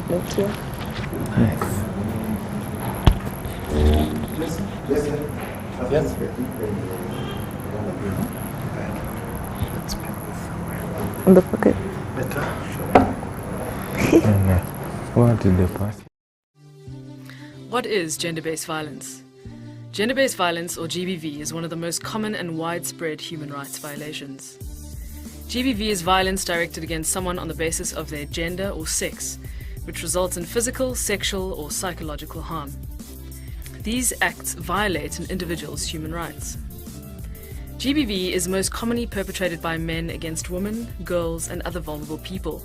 Thank you. Nice. Yes. In the pocket. What did they pass? What is gender-based violence? Gender-based violence, or GBV, is one of the most common and widespread human rights violations. GBV is violence directed against someone on the basis of their gender or sex, which results in physical, sexual, or psychological harm. These acts violate an individual's human rights. GBV is most commonly perpetrated by men against women, girls, and other vulnerable people.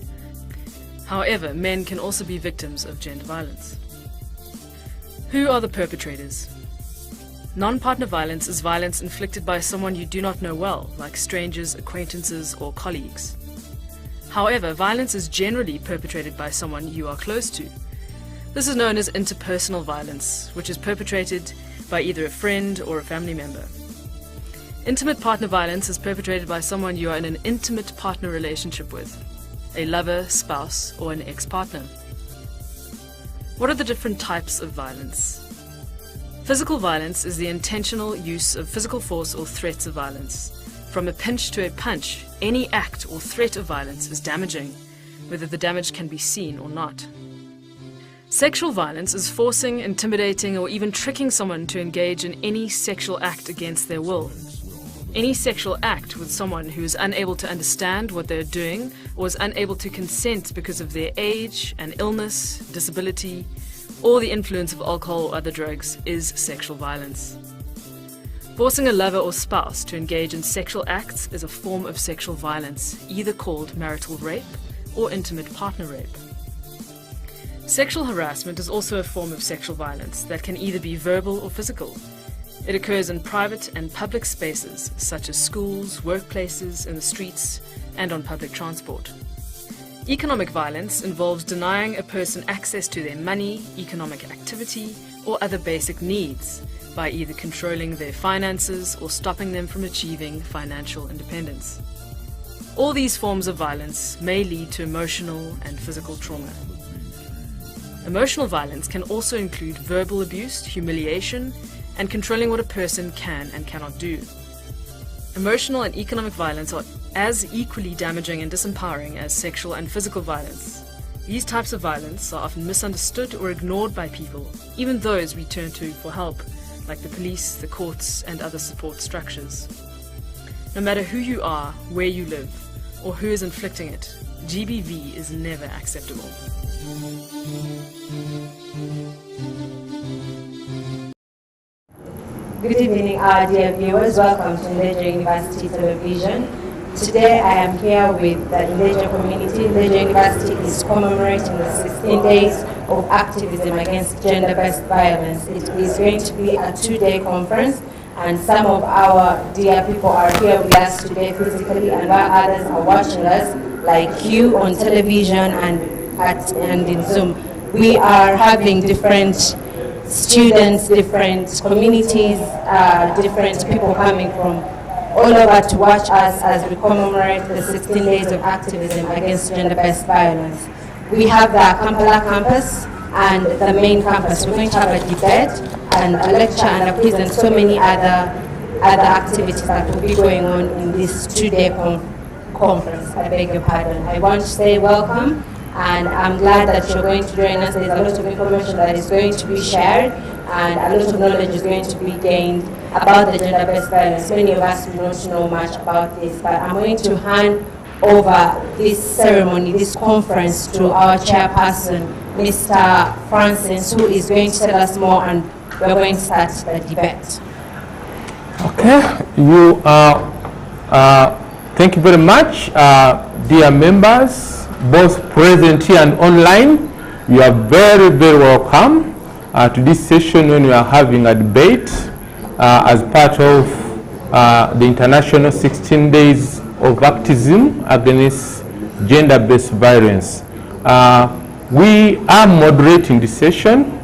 However, men can also be victims of gender violence. Who are the perpetrators? Non-partner violence is violence inflicted by someone you do not know well, like strangers, acquaintances, or colleagues. However, violence is generally perpetrated by someone you are close to. This is known as interpersonal violence, which is perpetrated by either a friend or a family member. Intimate partner violence is perpetrated by someone you are in an intimate partner relationship with, a lover, spouse, or an ex-partner. What are the different types of violence? Physical violence is the intentional use of physical force or threats of violence. From a pinch to a punch, any act or threat of violence is damaging, whether the damage can be seen or not. Sexual violence is forcing, intimidating, or even tricking someone to engage in any sexual act against their will. Any sexual act with someone who is unable to understand what they're doing or is unable to consent because of their age, an illness, disability, or the influence of alcohol or other drugs is sexual violence. Forcing a lover or spouse to engage in sexual acts is a form of sexual violence, either called marital rape or intimate partner rape. Sexual harassment is also a form of sexual violence that can either be verbal or physical. It occurs in private and public spaces, such as schools, workplaces, in the streets, and on public transport. Economic violence involves denying a person access to their money, economic activity, or other basic needs by either controlling their finances or stopping them from achieving financial independence. All these forms of violence may lead to emotional and physical trauma. Emotional violence can also include verbal abuse, humiliation, and controlling what a person can and cannot do. Emotional and economic violence are as equally damaging and disempowering as sexual and physical violence. These types of violence are often misunderstood or ignored by people, even those we turn to for help, like the police, the courts, and other support structures. No matter who you are, where you live, or who is inflicting it, GBV is never acceptable. Good evening, dear viewers. Welcome to Leger University Television. Today I am here with the Leger community. Leger University is commemorating the 16 days of activism against gender-based violence. It is going to be a 2-day conference, and some of our dear people are here with us today physically, and while others are watching us, like you, on television and in Zoom. We are having different students, different communities, different people coming from all over to watch us as we commemorate the 16 days of activism against gender-based violence. We have the Kampala campus and the main campus. We're going to have a debate and a lecture and a quiz and so many other activities that will be going on in this 2-day conference. I beg your pardon. I want to say welcome, and I'm glad that you're going to join us. There's a lot of information that is going to be shared, and a lot of knowledge is going to be gained about the gender-based violence. Many of us do not know much about this, but I'm going to hand over this ceremony, this conference, to our chairperson, Mr. Francis, who is going to tell us more, and we're going to start the debate. Okay, thank you very much, dear members, both present here and online. You are very, very welcome to this session when we are having a debate as part of the International 16 Days of Activism Against Gender-Based Violence. We are moderating this session.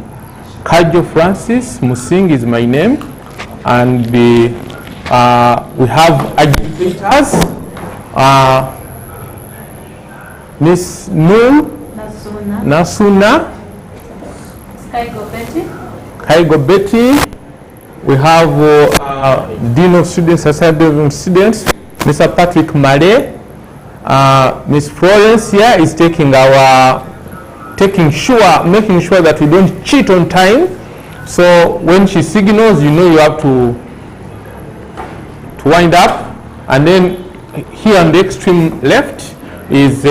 Kajo Francis Musing is my name, and we have agitators Miss Nu Nasuna Kaigo Betty. We have Dean of Students, Society of Students, Mr. Patrick Male. Miss Florence here is making sure that we don't cheat on time. So when she signals, you know you have to wind up. And then here on the extreme left is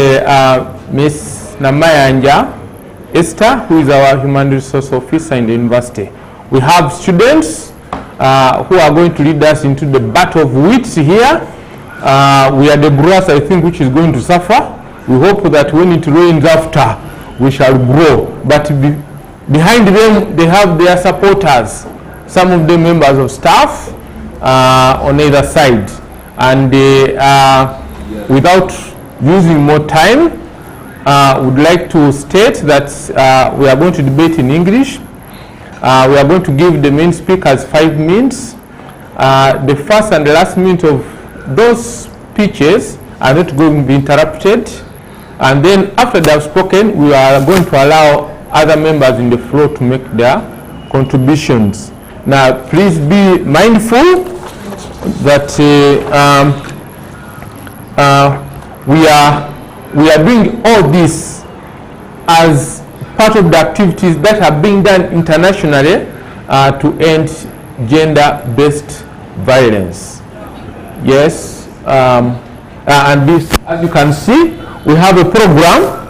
Miss Namayanja Esther, who is our Human Resource Officer in the university. We have students who are going to lead us into the battle of wits here. We are the grass, I think, which is going to suffer. We hope that when it rains after, we shall grow. But behind them, they have their supporters, some of them members of staff on either side. And without using more time, would like to state that we are going to debate in English. We are going to give the main speakers 5 minutes. The first and the last minute of those speeches are not going to be interrupted. And then after they have spoken, we are going to allow other members in the floor to make their contributions. Now, please be mindful that we are doing all this as part of the activities that are being done internationally to end gender-based violence. Yes, and this, as you can see, we have a program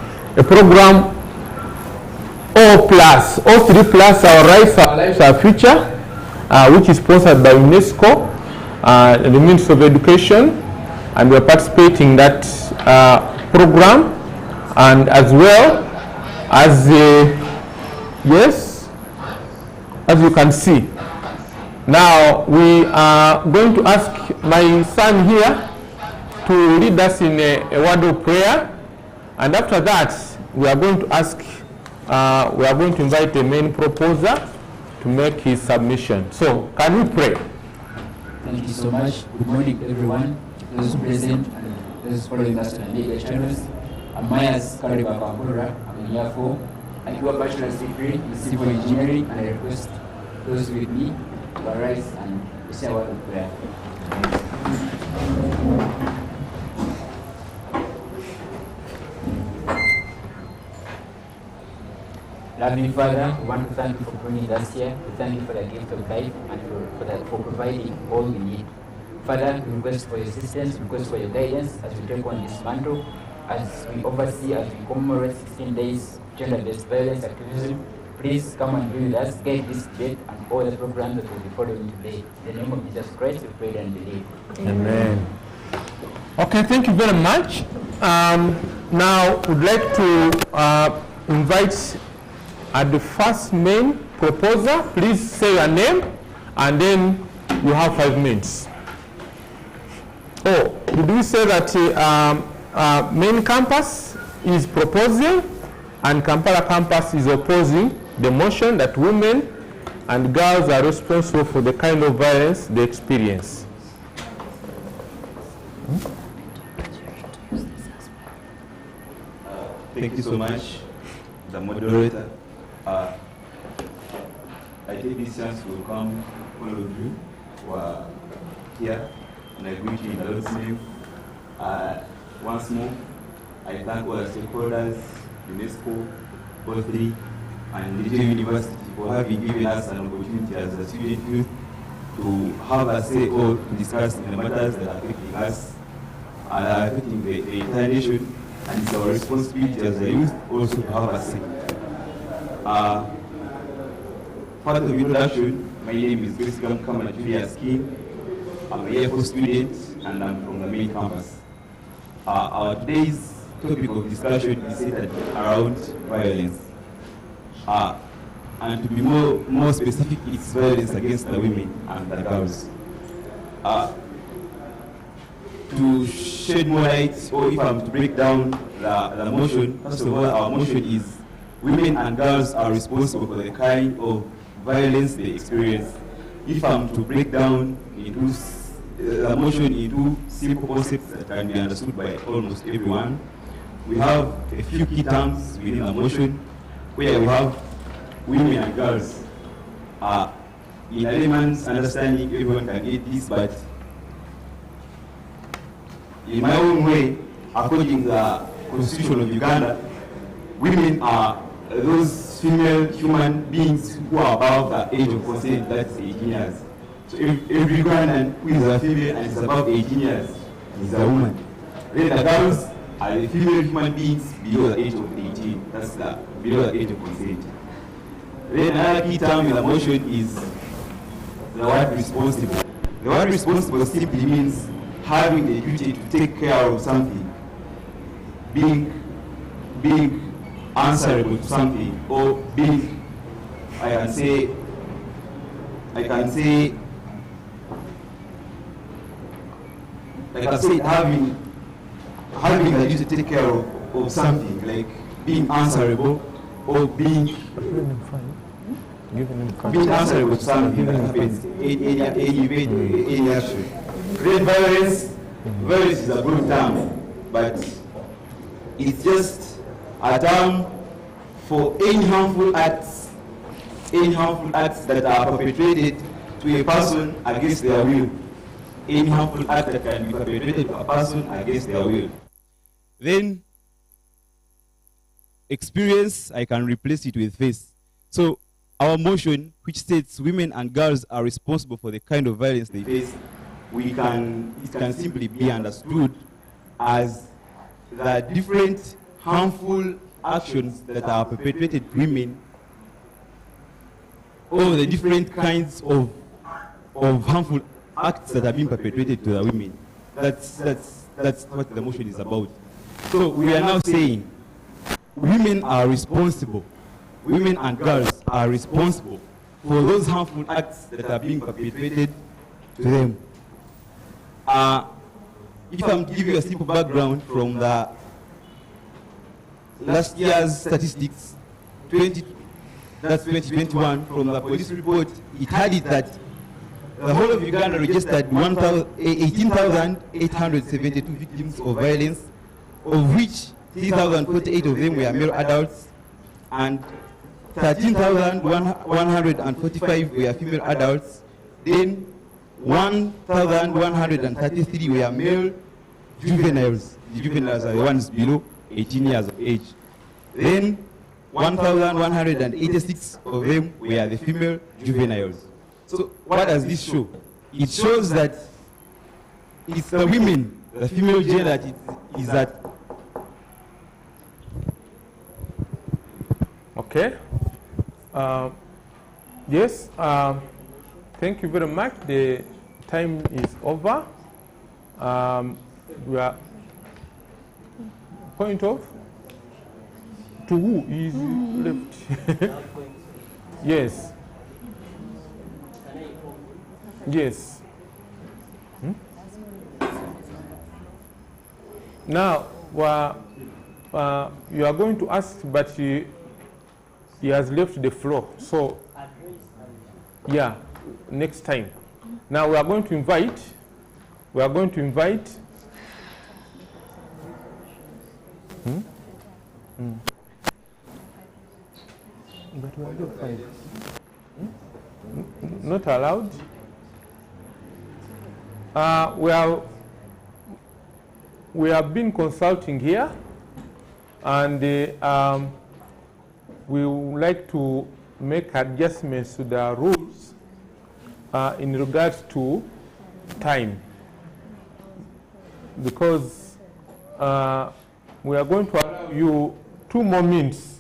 O3+, Our Rights, Our Lives, Our Future, which is sponsored by UNESCO, the Ministry of Education, and we're participating in that program. And as well as yes, as you can see, now we are going to ask my son here to lead us in a word of prayer, and after that we are going to ask we are going to invite the main proposer to make his submission. So can we pray? Thank you so much. Good morning, everyone. Those present and those following us on media channels. I'm Myers Kariba Kwambura. I'm here for a bachelor's degree in civil engineering, and I request those with me to arise and say a word of prayer. Loving Father, we want to thank you for bringing us here. We thank you for the gift of life and for providing all we need. Father, we request for your assistance, we request for your guidance as we take on this mantle, as we oversee, as we commemorate 16 days gender-based violence activism. Please come and be with us, guide this debate and all the programs that will be following today. In the name of Jesus Christ, we pray and believe. Amen. Okay, thank you very much. Now, we'd like to invite the first main proposer. Please say your name, and then you have 5 minutes. Oh, did we say that main campus is proposing and Kampala campus is opposing the motion that women and girls are responsible for the kind of violence they experience? Thank you so much, the moderator. I take this chance to welcome all of you who are here, and I greet you in the Lord's name. Once more, I thank all the stakeholders, UNESCO, O3, and Legion University for having given us an opportunity as a student youth to have a say or to discuss the matters that are affecting us and are affecting the entire nation, and it's our responsibility as a youth also to have a say. Part of the introduction, my name is Jessica Mkama Julius King. I'm an Air Force student and I'm from the main campus. Our today's topic of discussion is centered around violence. And to be more specific, it's violence against the women and the girls. To shed more light, or if I'm to break down the motion, first of all, our motion is women and girls are responsible for the kind of violence they experience. If I'm to break down into the motion into simple concepts that can be understood by almost everyone, we have a few key terms within the motion where we have women and girls. In a layman's understanding, everyone can get this, but in my own way, according to the Constitution of Uganda, women are those female human beings who are above the age of consent, that's 18 years. So every Ugandan who is a female and is above 18 years is a woman. Then the girls are the female human beings below the age of 18, that's the below the age of consent. Then another key term in the motion is the word responsible. The word responsible simply means having the duty to take care of something, being answerable to something, or being, I can say, having the duty to take care of something, like being answerable, or being answerable to something that happens, any action. Then violence is a broad term, but it's just a term for any harmful acts that are perpetrated to a person against their will. Any harmful act that can be perpetrated to a person against their will. Then, experience, I can replace it with face. So, our motion, which states women and girls are responsible for the kind of violence they face, it can simply be understood as the different harmful actions that are perpetrated to women, or the different kinds of harmful acts that are being perpetrated to the women. That's what the motion is about. So we are now saying women are responsible, women and girls are responsible for those harmful acts that are being perpetrated to them. If I'm to give you a simple background from the last year's statistics, that's 2021, from the police report, it had it that the whole of Uganda registered 18,872 victims of violence, of which 3,048 of them were male adults, and 13,145 were female adults. Then 1,133 were male juveniles. The juveniles are the ones below 18 years of age. Then 1,186 of them were the female juveniles. So what does this show? It shows that it's the women, the female gender, that is at. Okay. Yes. Thank you very much. The time is over. We are point of to who is left? Yes. Yes. Now, you are going to ask, but he has left the floor. So, yeah, next time. Now we are going to invite. But we are not fine. Not allowed. We have been consulting here, and we would like to make adjustments to the rules in regards to time, because we are going to allow you 2 more minutes.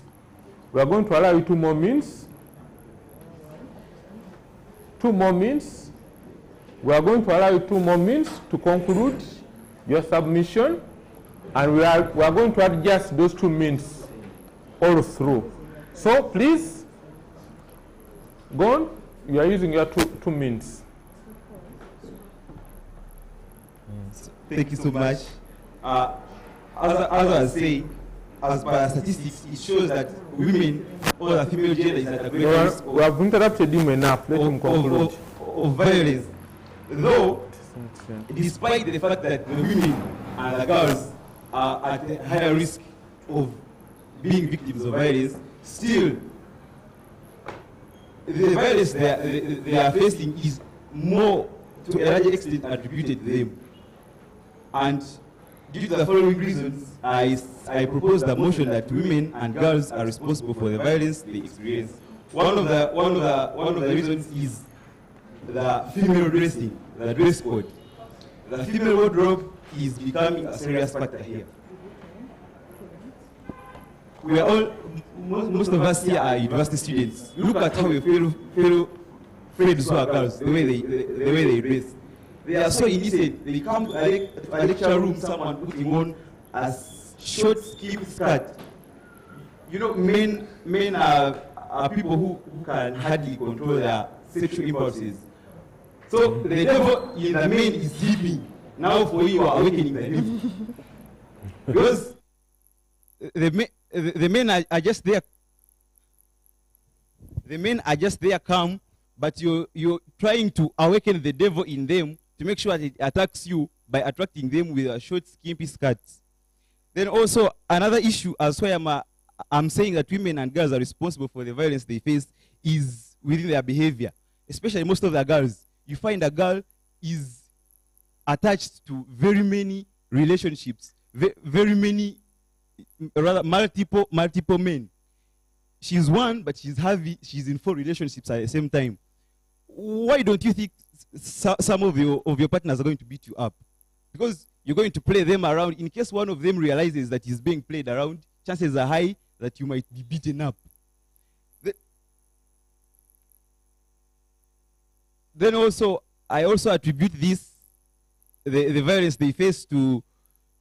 We are going to allow you 2 more minutes. 2 more minutes. We are going to allow you 2 more minutes to conclude your submission, and we are going to adjust those 2 minutes all through. So please, go on. You are using your 2 minutes. Thank you so much. As I was saying, as per statistics, it shows that women or the female gender is at a greater risk we have interrupted him enough. Let him conclude. Of violence. Though, despite the fact that the women and the girls are at a higher risk of being victims of violence, still the violence they are facing is more, to a large extent, attributed to them. And due to the following reasons, I propose the motion that women and girls are responsible for the violence they experience. One of the reasons is the female dressing, the dress code. The female wardrobe is becoming a serious factor here. We are all, most of us here are university students. Look at how your fellow friends who are girls, the way they dress. They are so innocent. They come to a lecture room, someone putting on a short skirt skirt. You know, men are people who can hardly control their sexual impulses. So the devil in the men is sleeping. Now for you are awakening the devil. Because the men are just there. The men are just there calm, but you're trying to awaken the devil in them to make sure that it attacks you by attracting them with a short, skimpy skirts. Then also another issue, as why I'm saying that women and girls are responsible for the violence they face, is within their behavior. Especially most of the girls. You find a girl is attached to very many relationships, very many, rather multiple men. She's one, but she's in 4 relationships at the same time. Why don't you think some of your partners are going to beat you up? Because you're going to play them around. In case one of them realizes that he's being played around, chances are high that you might be beaten up. Then also, I also attribute the violence they face to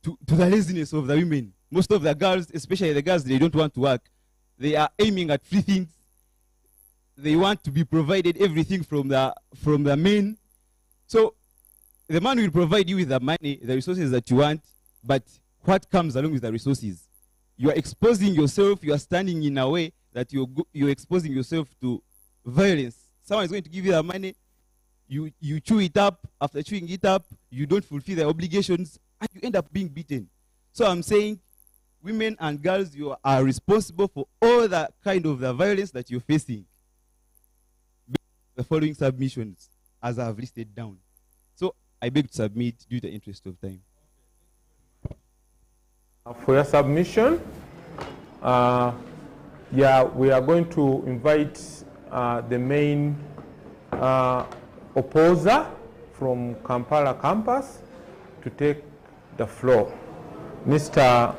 the laziness of the women. Most of the girls, especially the girls, they don't want to work. They are aiming at free things. They want to be provided everything from the men. So the man will provide you with the money, the resources that you want, but what comes along with the resources? You are exposing yourself, you are standing in a way that you're exposing yourself to violence. Someone is going to give you the money, you chew it up. After chewing it up, you don't fulfill the obligations, and you end up being beaten. So I'm saying, women and girls, you are responsible for all the kind of the violence that you're facing. The following submissions, as I have listed down. So I beg to submit due to the interest of time. For your submission, yeah, we are going to invite the main opposer from Kampala campus to take the floor. Mr.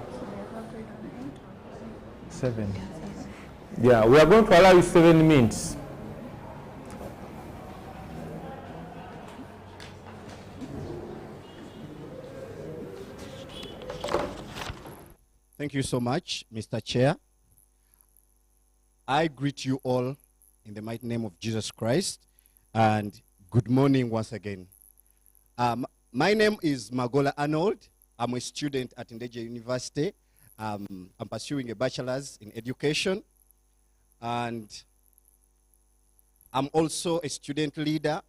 7. Yeah, we are going to allow you 7 minutes. Thank you so much, Mr. Chair. I greet you all in the mighty name of Jesus Christ, and good morning once again. My name is Magola Arnold. I'm a student at Ndeje University. I'm pursuing a bachelor's in education, and I'm also a student leader.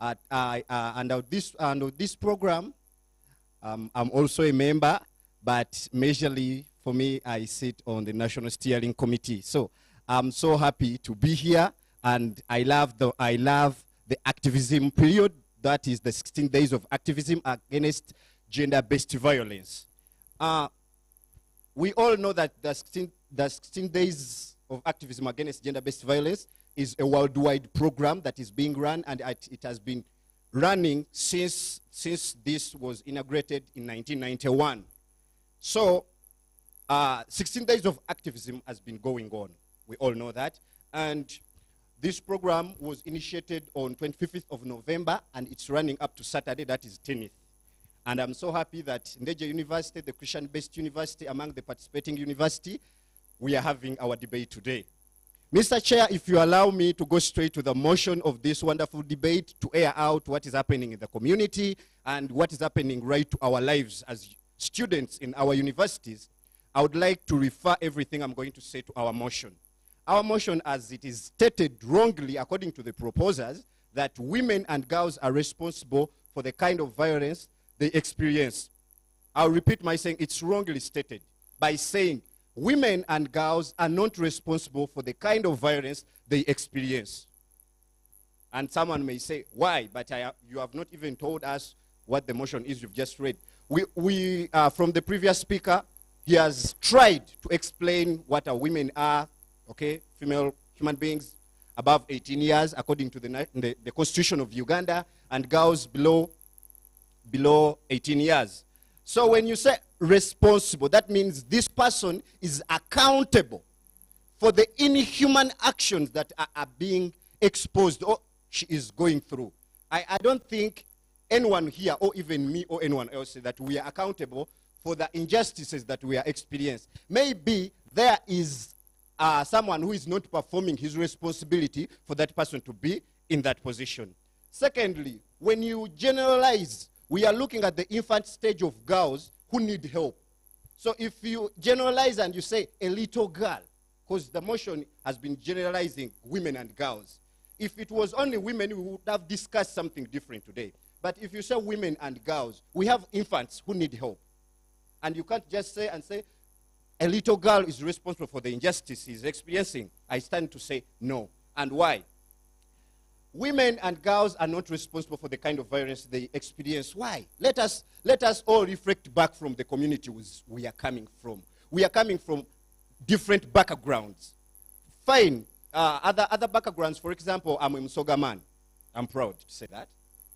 Under this program, I'm also a member, but majorly for me, I sit on the National Steering Committee. So I'm so happy to be here, and I love the activism period. That is the 16 days of activism against gender-based violence. We all know that the 16 days of activism against gender-based violence is a worldwide program that is being run, and it has been running since this was inaugurated in 1991. So 16 days of activism has been going on. We all know that. And this program was initiated on 25th of November, and it's running up to Saturday, that is 10th. And I'm so happy that Ndeje University, the Christian-based university among the participating university, we are having our debate today. Mr. Chair, if you allow me to go straight to the motion of this wonderful debate to air out what is happening in the community and what is happening right to our lives as students in our universities, I would like to refer everything I'm going to say to our motion. Our motion, as it is stated wrongly according to the proposers, that women and girls are responsible for the kind of violence they experience. I'll repeat my saying, it's wrongly stated. by saying women and girls are not responsible for the kind of violence they experience. And someone may say, why? But you have not even told us what the motion is you've just read. From the previous speaker, he has tried to explain what our women are, okay, female human beings above 18 years, according to the Constitution of Uganda, and girls below 18 years. So when you say responsible, that means this person is accountable for the inhuman actions that are being exposed or she is going through. I don't think anyone here, or even me or anyone else, that we are accountable for the injustices that we are experiencing. Maybe there is someone who is not performing his responsibility for that person to be in that position. Secondly, when you generalize, we are looking at the infant stage of girls who need help. So if you generalize and you say a little girl, because the motion has been generalizing women and girls. If it was only women, we would have discussed something different today. But if you say women and girls, we have infants who need help. And you can't just say a little girl is responsible for the injustice he's experiencing. I stand to say no. And why? Women and girls are not responsible for the kind of violence they experience. Why? Let us all reflect back from the communities we are coming from. We are coming from different backgrounds. Fine. Other backgrounds, for example, I'm a Msoga man. I'm proud to say that.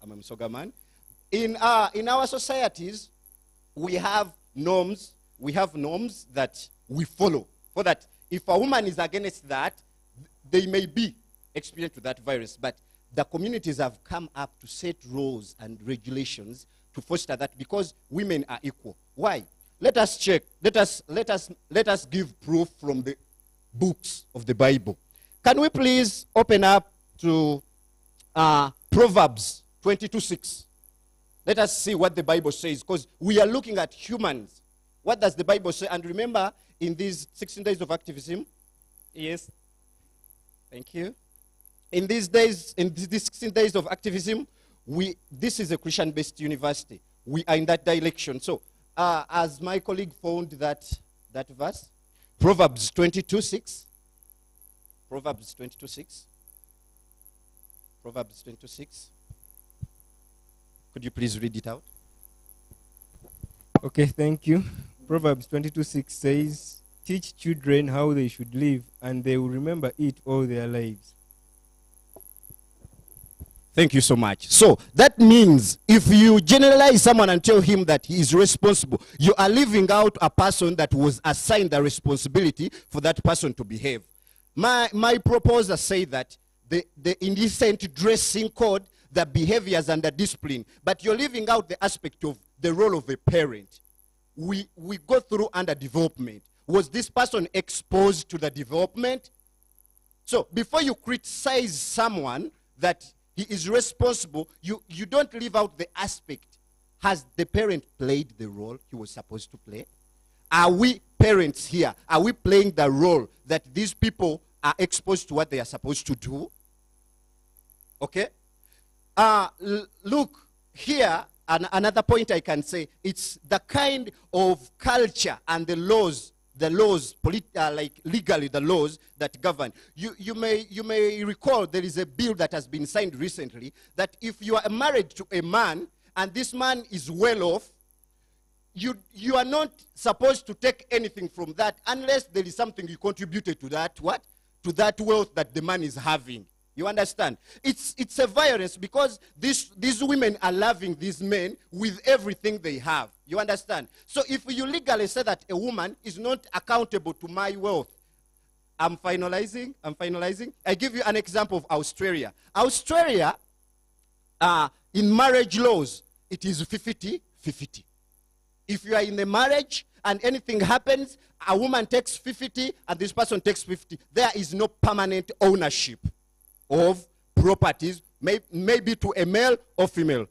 I'm a Msoga man. In our societies, we have norms that we follow. For that, if a woman is against that, they may be experienced to that virus. But the communities have come up to set rules and regulations to foster that because women are equal. Why? Let us check. Let us give proof from the books of the Bible. Can we please open up to Proverbs 22:6? Let us see what the Bible says, because we are looking at humans. What does the Bible say? And remember, in these 16 days of activism, yes, thank you. In these 16 days of activism, this is a Christian-based university. We are in that direction. So, as my colleague found that verse, Proverbs 22:6. Proverbs 22:6. Proverbs 22:6. Could you please read it out? Okay, thank you. Proverbs 22:6 says, "Teach children how they should live, and they will remember it all their lives." Thank you so much. So that means if you generalize someone and tell him that he is responsible, you are leaving out a person that was assigned the responsibility for that person to behave. My proposer say that the indecent dressing code, the behaviors and the discipline, but you're leaving out the aspect of the role of a parent. We go through underdevelopment. Was this person exposed to the development? So before you criticize someone that he is responsible, you don't leave out the aspect. Has the parent played the role he was supposed to play? Are we parents here? Are we playing the role that these people are exposed to what they are supposed to do? Okay? Look, here, another point I can say, it's the kind of culture and the laws, like legally the laws that govern. You may recall there is a bill that has been signed recently that if you are married to a man and this man is well off, you are not supposed to take anything from that unless there is something you contributed to that, to that wealth that the man is having. You understand? It's a violence because these women are loving these men with everything they have. You understand? So if you legally say that a woman is not accountable to my wealth, I'm finalizing. I give you an example of Australia. Australia, in marriage laws, it is 50-50. If you are in a marriage and anything happens, a woman takes 50 and this person takes 50. There is no permanent ownership of properties, maybe to a male or female.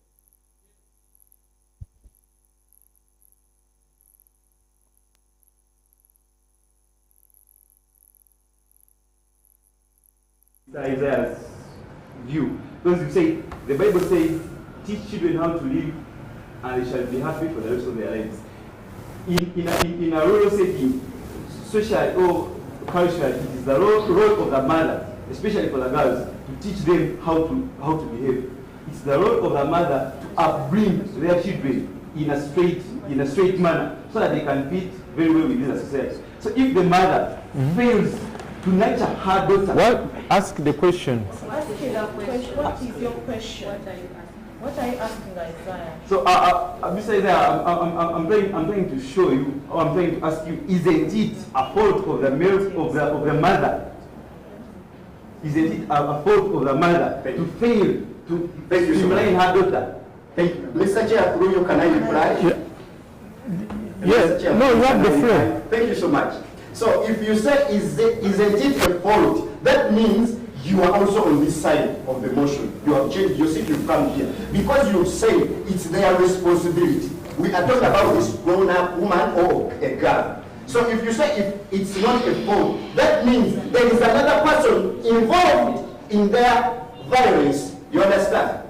Isaiah's view. Because you say, the Bible says, teach children how to live and they shall be happy for the rest of their lives. in a rural setting, social or cultural, it is the role of the mother, especially for the girls, to teach them how to behave. It's the role of the mother to upbring their children in a straight manner, so that they can fit very well within the society. So if the mother fails to nurture her daughter, well, ask the question. Asking that question. What is your question? What are you asking, Isaiah? So, Mr. Isaiah, I'm trying to show you, or I'm trying to ask you, isn't it a fault of the of the mother? Isn't it a fault of the mother to fail to stimulate her daughter? Thank you. Mr. Chair, through you, can I reply? Yes. No, you have the floor. Thank you so much. So, if you say, isn't it a fault, that means you are also on this side of the motion. You have changed your seat, you've come here. Because you say it's their responsibility. We are talking about this grown-up woman or a girl. So if you say if it's not a fault, that means there is another person involved in their violence. You understand?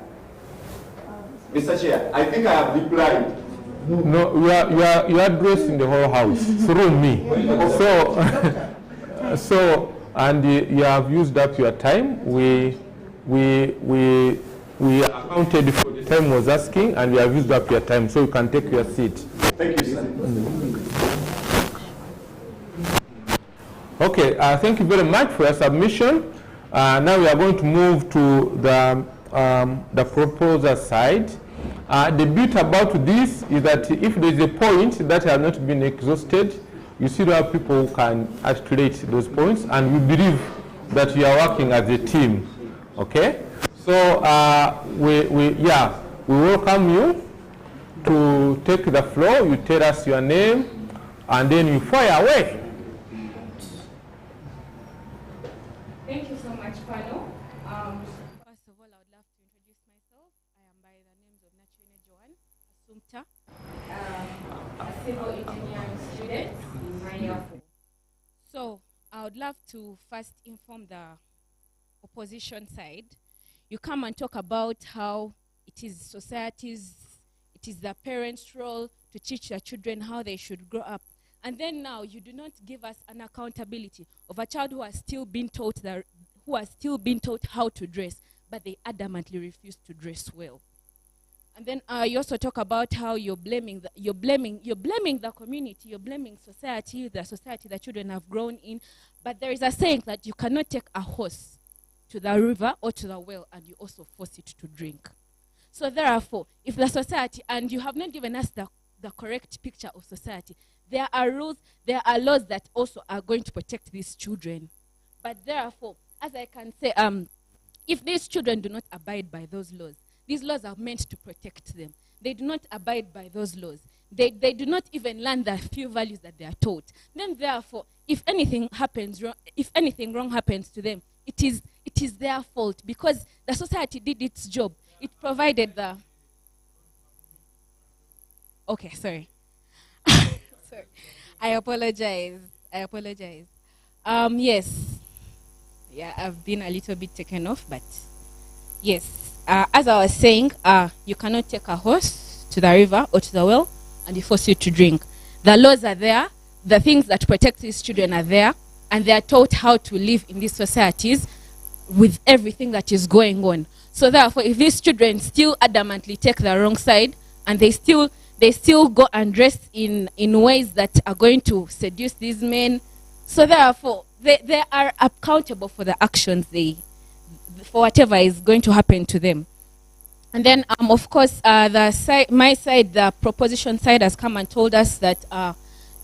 Mr. Chair, I think I have replied. No, you are addressing the whole house through me. So and you have used up your time. We accounted for the time was asking, and we have used up your time, so you can take your seat. Thank you, sir. Okay, thank you very much for your submission. Now we are going to move to the proposer side. The bit about this is that if there is a point that has not been exhausted, you see there are people who can articulate those points, and we believe that you are working as a team. Okay? So we welcome you to take the floor. You tell us your name, and then you fire away. Thank you so much, panel. First of all, I would love to introduce myself. I am by the names of Nachine Joan Asumta, a civil engineering student in my year 4. So I would love to first inform the opposition side. You come and talk about how it is the parents' role to teach their children how they should grow up. And then now you do not give us an accountability of a child who has still been taught how to dress, but they adamantly refuse to dress well. And then you also talk about how you're blaming the community, you're blaming society, the society that children have grown in. But there is a saying that you cannot take a horse to the river or to the well and you also force it to drink. So therefore, if the society, and you have not given us the correct picture of society, there are rules, there are laws that also are going to protect these children. But therefore, as I can say, if these children do not abide by those laws, these laws are meant to protect them. They do not abide by those laws. They do not even learn the few values that they are taught. Then therefore, if anything wrong happens to them, it is their fault, because the society did its job. It provided the... Okay, sorry. Sorry. I apologize. Yes. Yeah, I've been a little bit taken off, but yes. As I was saying, you cannot take a horse to the river or to the well and you force it to drink. The laws are there. The things that protect these children are there. And they are taught how to live in these societies with everything that is going on. So therefore, if these children still adamantly take the wrong side and they still go and dress in ways that are going to seduce these men, so therefore, they are accountable for the actions for whatever is going to happen to them. And then, of course, my side, the proposition side, has come and told us that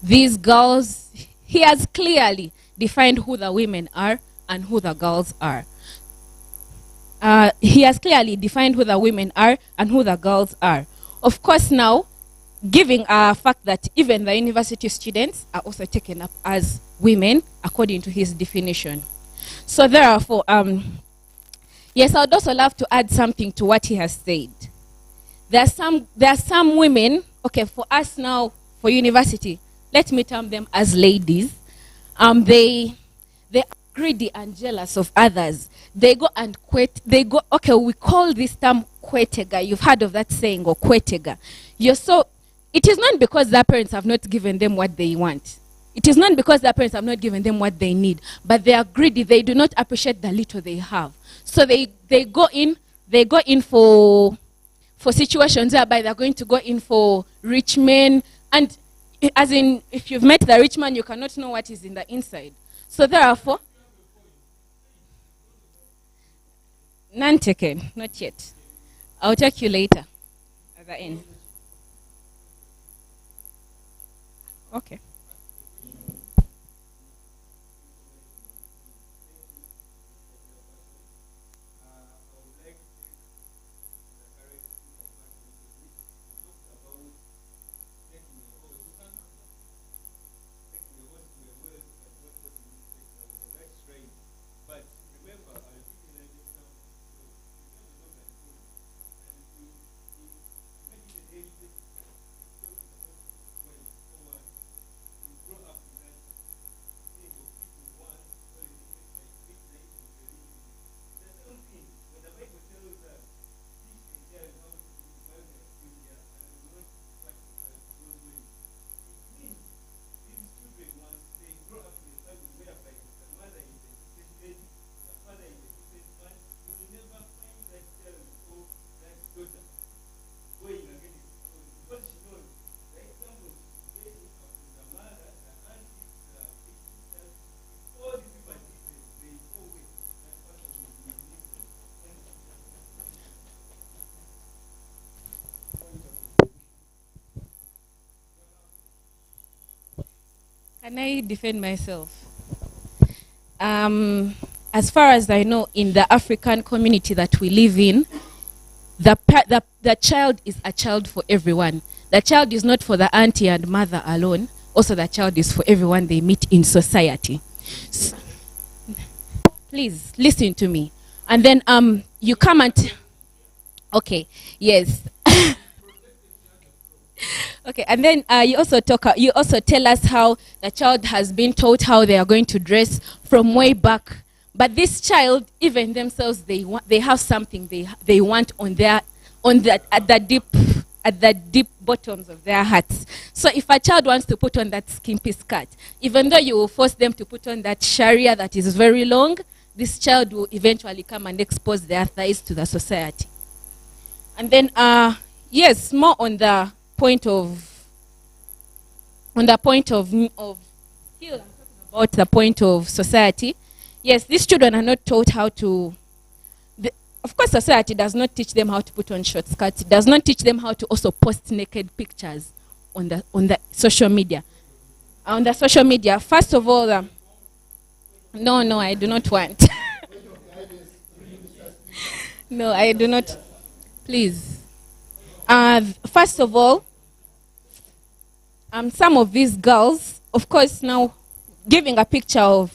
these girls, he has clearly defined who the women are and who the girls are. He has clearly defined who the women are and who the girls are. Of course, now, giving a fact that even the university students are also taken up as women according to his definition. So therefore, yes, I would also love to add something to what he has said. There are some women, okay, for us now, for university, let me term them as ladies. They are greedy and jealous of others. They go and okay, we call this term kwetega. You've heard of that saying, or kwetega. You're so it is not because their parents have not given them what they want. It is not because their parents have not given them what they need, but they are greedy. They do not appreciate the little they have. So they go in for situations whereby they're going to go in for rich men. And as in, if you've met the rich man, you cannot know what is in the inside. So therefore, none taken, not yet. I'll take you later at the end. Okay. Can I defend myself? As far as I know, in the African community that we live in, the child is a child for everyone. The child is not for the auntie and mother alone. Also, the child is for everyone they meet in society. Please, listen to me. And then you come and... Okay, yes. Okay, and then you also tell us how the child has been taught how they are going to dress from way back. But this child, even themselves, they have something they want at the deep bottoms of their hearts. So if a child wants to put on that skimpy skirt, even though you will force them to put on that sharia that is very long, this child will eventually come and expose their thighs to the society. And then, yes, more on the point of still about the point of society. Yes, these children are not taught how to. Of course, society does not teach them how to put on short skirts. It does not teach them how to also post naked pictures on the social media. On the social media, first of all, no, I do not want. No, I do not. Please. First of all, some of these girls, of course, now giving a picture of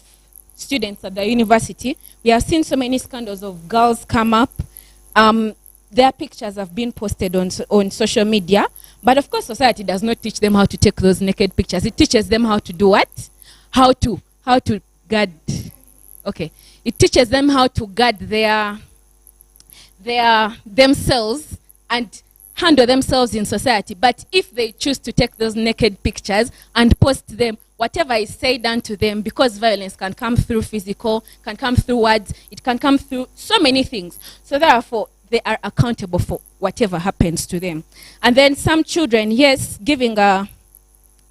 students at the university, we have seen so many scandals of girls come up. Their pictures have been posted on social media, but of course, society does not teach them how to take those naked pictures. It teaches them how to do what? How to guard. Okay, it teaches them how to guard themselves and handle themselves in society. But if they choose to take those naked pictures and post them, whatever is said unto them, because violence can come through physical, can come through words, it can come through so many things. So therefore, they are accountable for whatever happens to them. And then some children, yes, I'd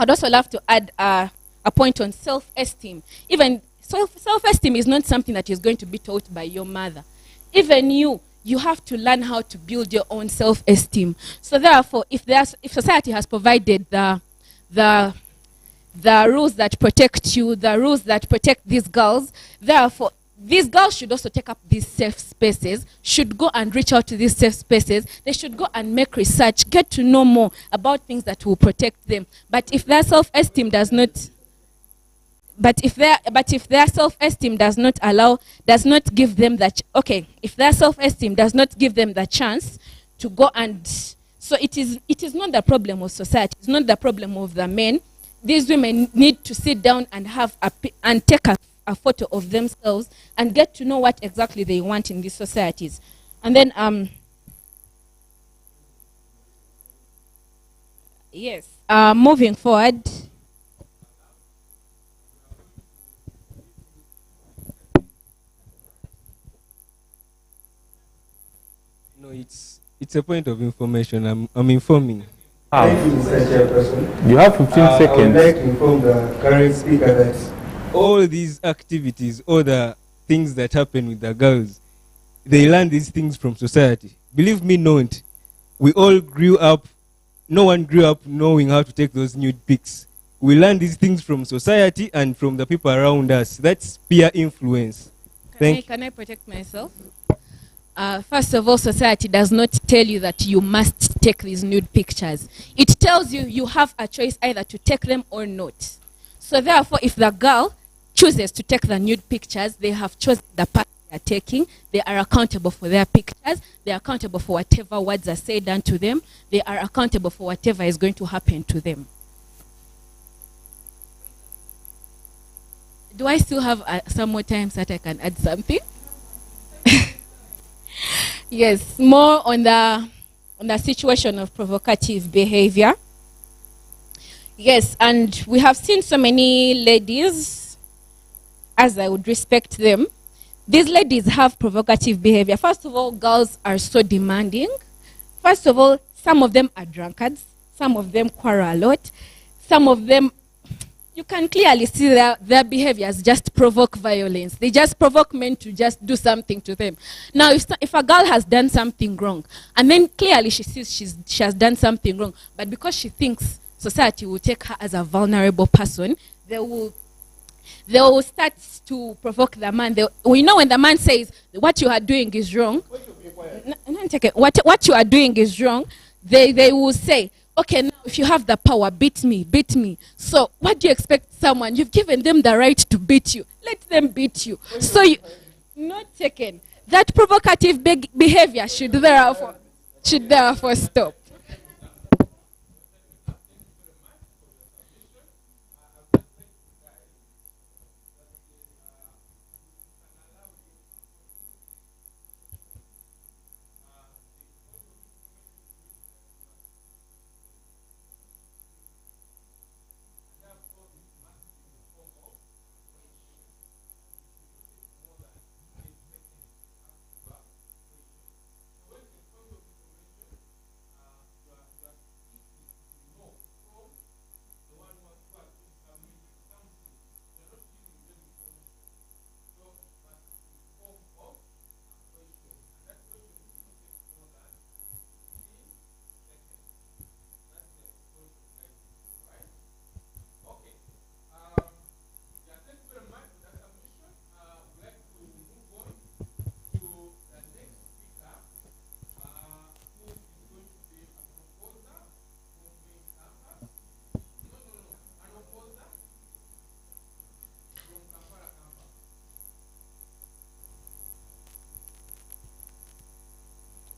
also love to add a point on self-esteem. Even self-esteem is not something that is going to be taught by your mother. Even you have to learn how to build your own self-esteem. So therefore, if society has provided the rules that protect you, the rules that protect these girls, therefore, these girls should also take up these safe spaces, should go and reach out to these safe spaces. They should go and make research, get to know more about things that will protect them. But if their self-esteem does not if their self-esteem does not give them that, if their self-esteem does not give them the chance to go and, so it is not the problem of society, it's not the problem of the men. These women need to sit down and take a photo of themselves and get to know what exactly they want in these societies. And then, Yes. Moving forward. No, it's a point of information. I'm informing. Thank you, Mr. Chairperson. You have 15 I seconds. would like to inform the current speaker that all these activities, all the things that happen with the girls, they learn these things from society. Believe me not, we all grew up, no one grew up knowing how to take those nude pics. We learn these things from society and from the people around us. That's peer influence. Can I protect myself? First of all, society does not tell you that you must take these nude pictures. It tells you you have a choice either to take them or not. So therefore, if the girl chooses to take the nude pictures, they have chosen the path they are taking. They are accountable for their pictures. They are accountable for whatever words are said unto them. They are accountable for whatever is going to happen to them. Do I still have some more time so that I can add something? Yes, more on the situation of provocative behavior. Yes, and we have seen so many ladies, as I would respect them. These ladies have provocative behavior. First of all, girls are so demanding. First of all, some of them are drunkards. Some of them quarrel a lot. Some of them, you can clearly see their behaviors just provoke violence. They just provoke men to just do something to them. Now, if a girl has done something wrong, and then clearly she sees she has done something wrong, but because she thinks society will take her as a vulnerable person, they will start to provoke the man. We know when the man says, what you are doing is wrong, what you are doing is wrong, they will say, okay, now if you have the power, beat me. So what do you expect someone? You've given them the right to beat you. Let them beat you. So not taken. That provocative behavior should therefore stop.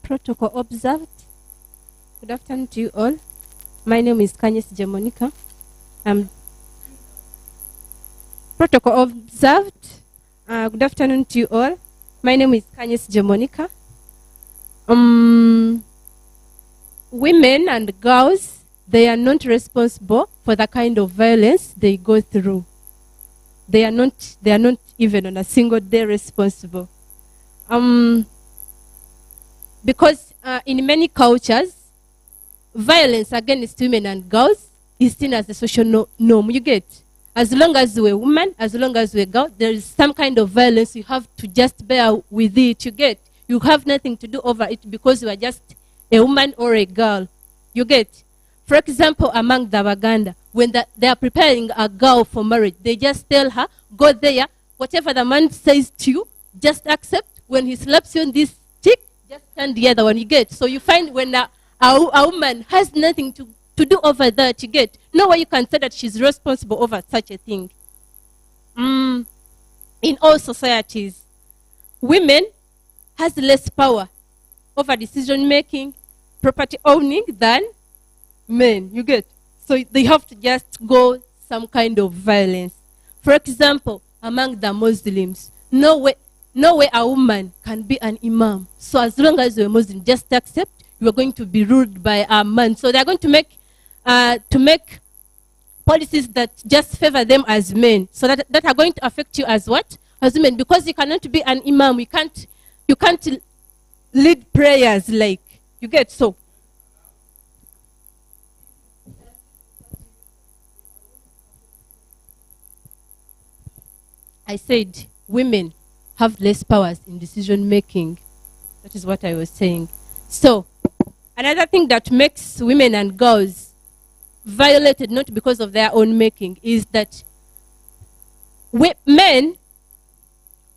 Protocol observed. Good afternoon to you all. My name is Kanyes Jamonica. Protocol observed. Good afternoon to you all. My name is Kanyes Jamonica. Women and girls, they are not responsible for the kind of violence they go through. They are not even on a single day responsible. Because in many cultures, violence against women and girls is seen as a social norm. You get? As long as you're a woman, as long as you're a girl, there is some kind of violence. You have to just bear with it. You get? You have nothing to do over it because you are just a woman or a girl. You get? For example, among the Baganda, when they are preparing a girl for marriage, they just tell her, go there, whatever the man says to you, just accept. When he slaps you on this cheek, just turn the other one. You get? So you find when a woman has nothing to do over that, you get? No way you can say that she's responsible over such a thing. In all societies, women has less power over decision making, property owning than men, you get? So they have to just go some kind of violence. For example, among the Muslims, no way a woman can be an imam. So as long as you're a Muslim, just accept you are going to be ruled by a man. So they're going to make to make policies that just favor them as men, so that are going to affect you as what? As women, because you cannot be an imam, you can't lead prayers like, you get so. I said women have less powers in decision making. That is what I was saying. So, another thing that makes women and girls violated not because of their own making is that men,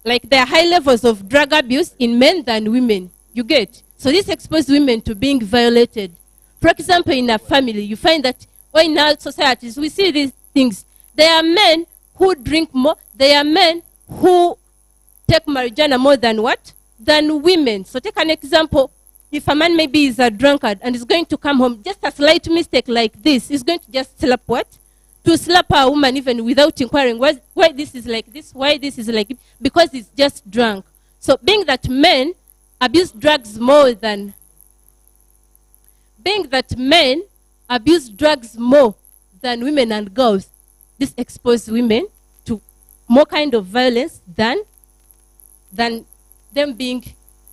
like there are high levels of drug abuse in men than women. You get? So this exposes women to being violated. For example, in a family, you find that, or in our societies, we see these things. There are men who drink more. There are men who take marijuana more than what? Than women. So take an example. If a man maybe is a drunkard and is going to come home, just a slight mistake like this, he's going to just slap what? To slap a woman even without inquiring why this is like this, why this is like it, because he's just drunk. So being that men abuse drugs more than women and girls, this exposes women to more kind of violence than them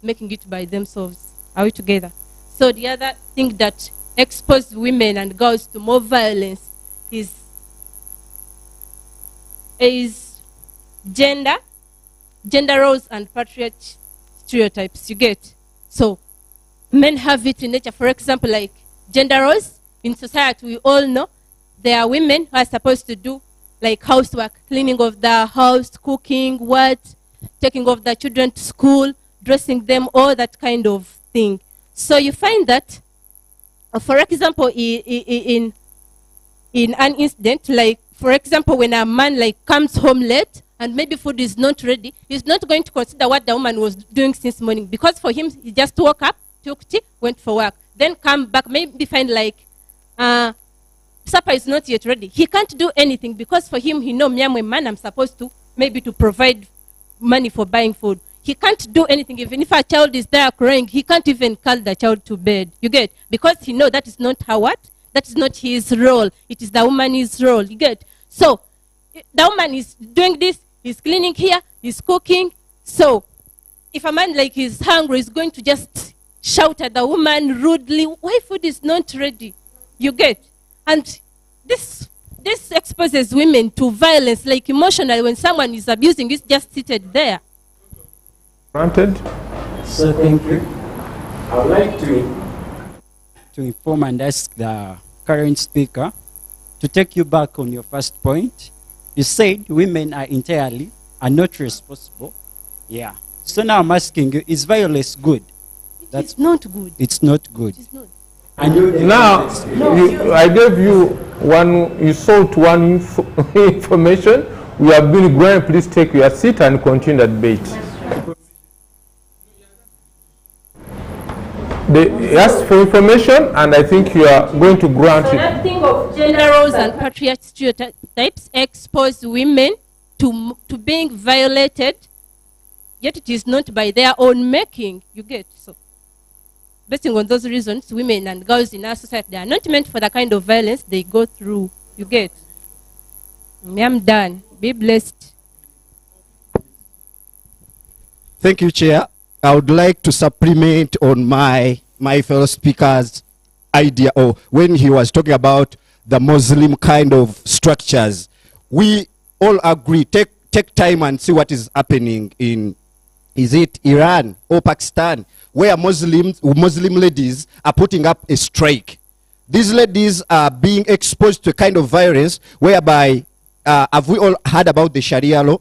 making it by themselves. Are we together? So the other thing that exposes women and girls to more violence is gender roles and patriarchy stereotypes. You get? So men have it in nature. For example, like gender roles in society, we all know there are women who are supposed to do like housework, cleaning of the house, cooking, taking of the children to school, dressing them, all that kind of thing. So you find that, for example, in an incident, like for example, when a man like comes home late and maybe food is not ready, he's not going to consider what the woman was doing since morning, because for him, he just woke up, took tea, went for work, then come back, maybe find like supper is not yet ready. He can't do anything because for him, he know, me, I'm a man, I'm supposed to maybe to provide money for buying food. He can't do anything. Even if a child is there crying, he can't even call the child to bed. You get? Because he know that is not her what? That is not his role. It is the woman's role. You get? So the woman is doing this, he's cleaning here, he's cooking. So if a man like is hungry, he's going to just shout at the woman rudely, why food is not ready? You get? And this exposes women to violence, like emotionally when someone is abusing, it's just seated there. Granted. So thank you. I would like to inform and ask the current speaker to take you back on your first point. You said women are not responsible. Yeah. So now I'm asking you, is violence good? It's not good. It's not good. It is not. Now, I gave you you sought one information. We have been growing. Please take your seat and continue the debate. They asked for information, and I think you are going to grant it. So that thing of gender roles and patriarchy stereotypes expose women to being violated, yet it is not by their own making. You get? So based on those reasons, women and girls in our society, they are not meant for the kind of violence they go through. You get? I'm done. Be blessed. Thank you, Chair. I would like to supplement on my fellow speaker's idea, or when he was talking about the Muslim kind of structures. We all agree, take time and see what is happening in, is it Iran or Pakistan, where Muslim ladies are putting up a strike. These ladies are being exposed to a kind of violence whereby, have we all heard about the Sharia law?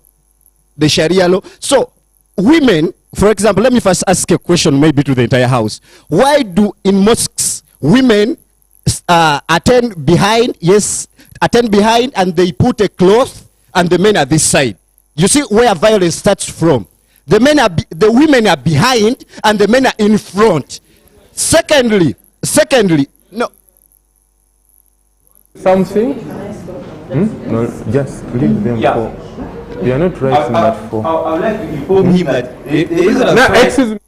The Sharia law. So women, for example, let me first ask a question maybe to the entire house. Why do in mosques women attend behind, and they put a cloth and the men are this side? You see where violence starts from. The women are behind and the men are in front. Secondly, no. Something? No, just leave them for. You are not raising that for. I would like to inform him that now, excuse me.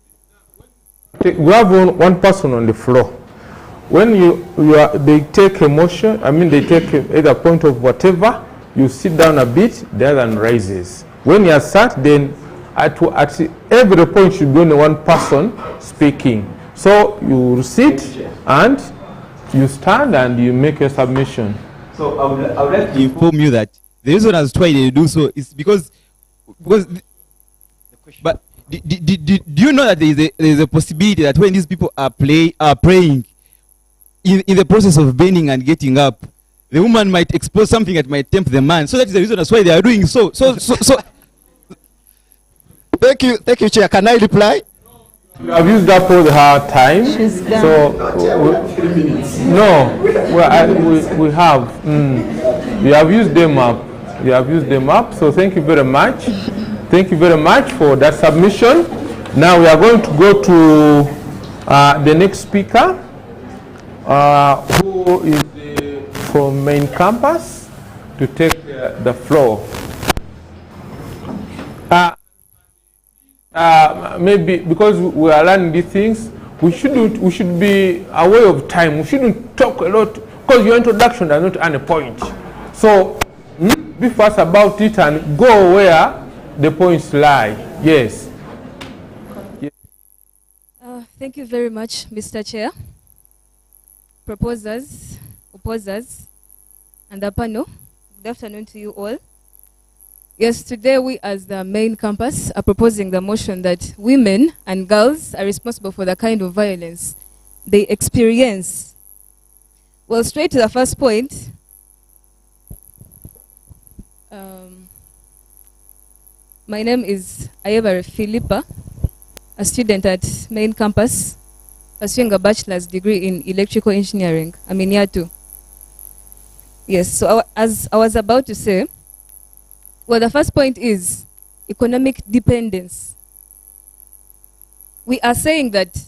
We have one person on the floor. when they take emotion, I mean they take either point of whatever, you sit down a bit, the other one rises. When you are sat, then at every point should be only one person speaking. So you sit and you stand and you make your submission. So I would like to inform you that the reason as to why they do so is because but do you know that there is a possibility that when these people are praying in the process of bending and getting up, the woman might expose something that might tempt the man. So that is the reason that's why they are doing so. Thank you, Chair. Can I reply? I've used up all her time. She's done. So, 3 minutes. No, we have. We have used them up. We have used them up. So thank you very much. Thank you very much for that submission. Now we are going to go to the next speaker, who is from main campus, to take the floor. Maybe because we are learning these things, we should be aware of time. We shouldn't talk a lot because your introduction does not earn a point. So be fast about it and go where the points lie. Yes. Thank you very much, Mr. Chair. Proposers, opposers, and the panel. Good afternoon to you all. Yes, today we as the main campus are proposing the motion that women and girls are responsible for the kind of violence they experience. Well, straight to the first point. My name is Ayebare Philippa, a student at main campus, pursuing a bachelor's degree in electrical engineering. I'm in year 2. Yes, so as I was about to say, well, the first point is economic dependence. We are saying that,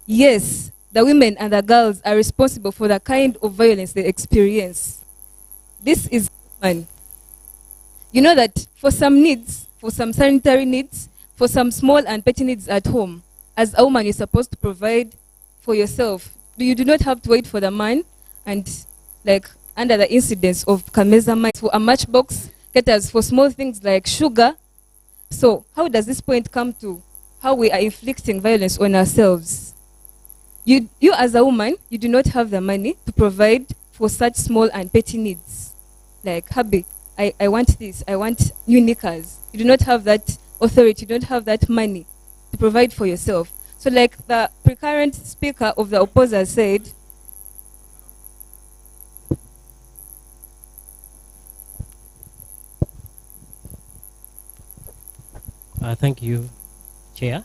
yes, the women and the girls are responsible for the kind of violence they experience. This is human. You know that for some needs, for some sanitary needs, for some small and petty needs at home, as a woman, you're supposed to provide for yourself. You do not have to wait for the man, and like under the incidence of Kameza mine for a matchbox, caters for small things like sugar. So how does this point come to how we are inflicting violence on ourselves? You as a woman, you do not have the money to provide for such small and petty needs. Like, hubby, I want this, I want new knickers. You do not have that authority, you don't have that money to provide for yourself. So like the precurrent speaker of the opposer said, thank you, Chair.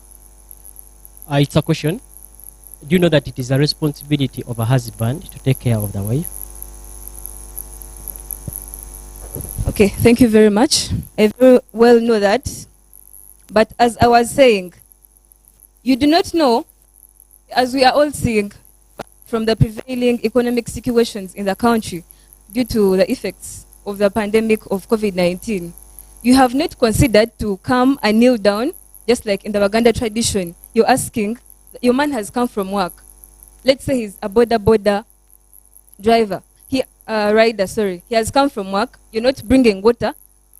It's a question. Do you know that it is a responsibility of a husband to take care of the wife? Okay, thank you very much. I very well know that. But as I was saying, you do not know, as we are all seeing from the prevailing economic situations in the country due to the effects of the pandemic of COVID-19, you have not considered to come and kneel down, just like in the Waganda tradition. You're asking, your man has come from work. Let's say he's a border driver. Rider, sorry. He has come from work. You're not bringing water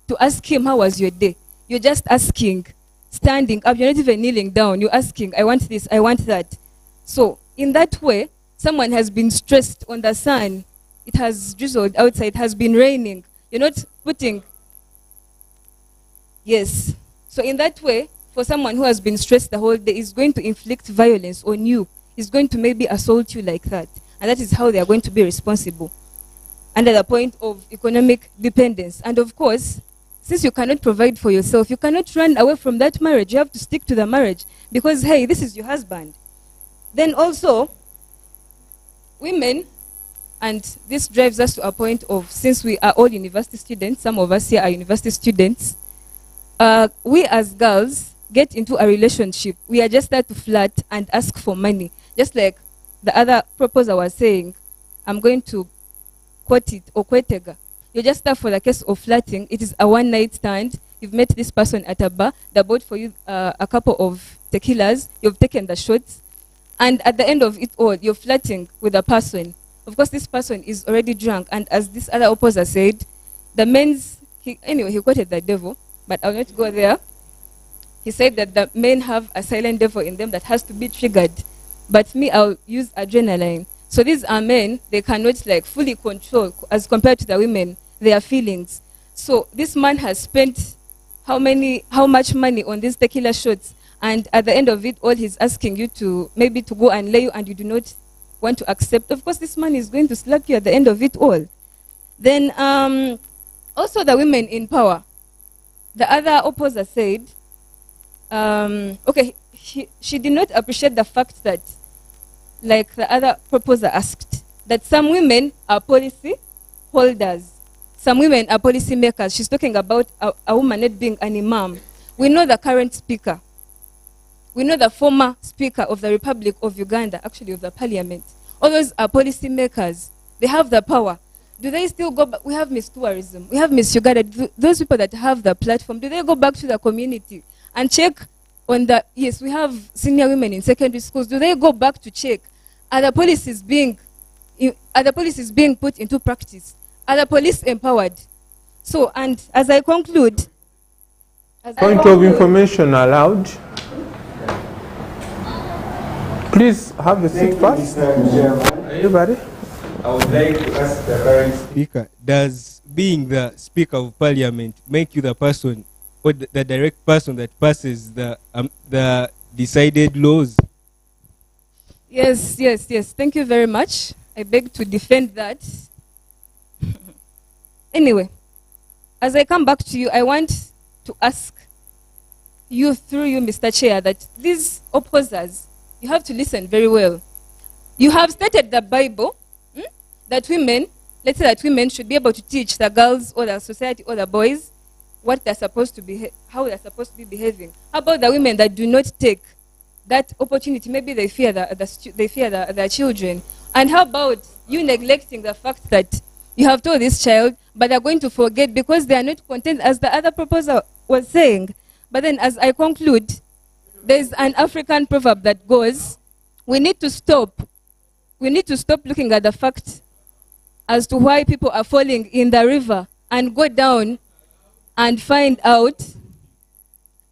to ask him, how was your day? You're just asking, standing up. You're not even kneeling down. You're asking, I want this, I want that. So in that way, someone has been stressed on the sun. It has drizzled outside. It has been raining. You're not putting... Yes. So in that way, for someone who has been stressed the whole day, is going to inflict violence on you. Is going to maybe assault you like that. And that is how they are going to be responsible. Under the point of economic dependence. And of course, since you cannot provide for yourself, you cannot run away from that marriage. You have to stick to the marriage because, hey, this is your husband. Then also, women, and this drives us to a point of, since we are all university students, some of us here are university students, we as girls get into a relationship. We are just there to flirt and ask for money. Just like the other proposer was saying, I'm going to quote it, okwetega. You're just there for the case of flirting. It is a one-night stand. You've met this person at a bar. They bought for you a couple of tequilas. You've taken the shots. And at the end of it all, you're flirting with a person. Of course, this person is already drunk. And as this other opposer said, the men's, anyway, he quoted the devil, but I'll not go there. He said that the men have a silent devil in them that has to be triggered. But me, I'll use adrenaline. So these are men, they cannot like fully control, as compared to the women, their feelings. So this man has spent how much money on these tequila shots, and at the end of it all, he's asking you to maybe to go and lay you, and you do not want to accept. Of course, this man is going to slap you at the end of it all. Then also the women in power. The other opposer said, okay, she did not appreciate the fact that, like the other proposer asked, that some women are policy holders. Some women are policy makers. She's talking about a woman not being an imam. We know the current speaker. We know the former speaker of the Republic of Uganda, actually of the parliament. All those are policy makers. They have the power. Do they still go back? We have Miss Tourism. We have Miss Uganda. Those people that have the platform, do they go back to the community and check on the, yes, we have senior women in secondary schools. Do they go back to check? Are the policies being put into practice? Are the police empowered? So, and as I conclude... Point of information allowed. Please have a seat first. Everybody. I would like to ask the current speaker, does being the Speaker of Parliament make you the person or the direct person that passes the decided laws? Yes. Thank you very much. I beg to defend that. Anyway, as I come back to you, I want to ask you, through you, Mr. Chair, that these opposers, you have to listen very well. You have stated the Bible, that women, let's say that women should be able to teach the girls or the society or the boys what they're supposed to be, how they're supposed to be behaving. How about the women that do not take that opportunity? Maybe they fear their children. And how about you neglecting the fact that you have told this child, but they're going to forget because they are not content, as the other proposer was saying. But then as I conclude, there's an African proverb that goes, we need to stop looking at the fact as to why people are falling in the river and go down and find out,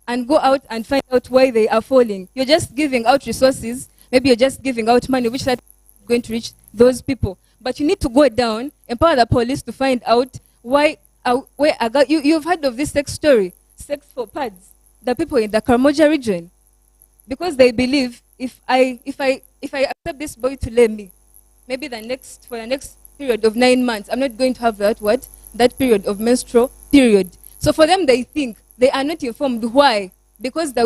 and go out and find out why they are falling. You're just giving out resources, maybe you're just giving out money, which is going to reach those people. But you need to go down, empower the police to find out why, you've heard of this sex story, sex for pads, the people in the Karamoja region. Because they believe, if I accept this boy to lay me, maybe for the next period of 9 months, I'm not going to have that period of menstrual period. So for them, they think they are not informed. Why? Because the